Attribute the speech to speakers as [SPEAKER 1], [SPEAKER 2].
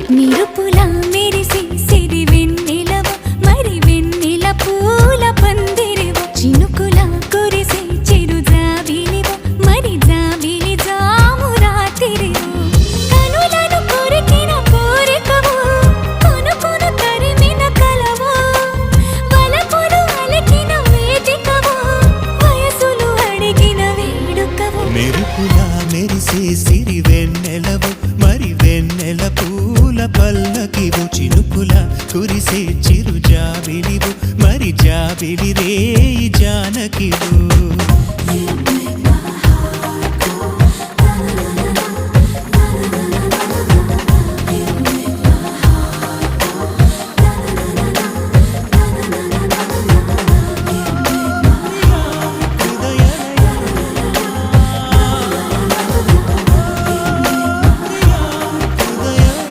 [SPEAKER 1] నిరుపుల మెరిసి సిరి వెన్నెలవు మరి వెన్నెల పూల పందిరివు చినుకుల కురిసి చిరు జాబిలివు మరి జాబిలి జాము రాత్రివు కనులను కొరికిన కోరికవు కొనుకొను తరిమిన కలవు వలపులు అలికిన వేదికవు వయసులు అడిగిన వేడుకవు
[SPEAKER 2] మెరుపుల మెరిసే సిరి వెన్నెలవు మరి వెన్నెల పూల పల్లకివు చినుకుల కురిసే చిరు జాబిలివు మరి జాబిలి రే జానకివు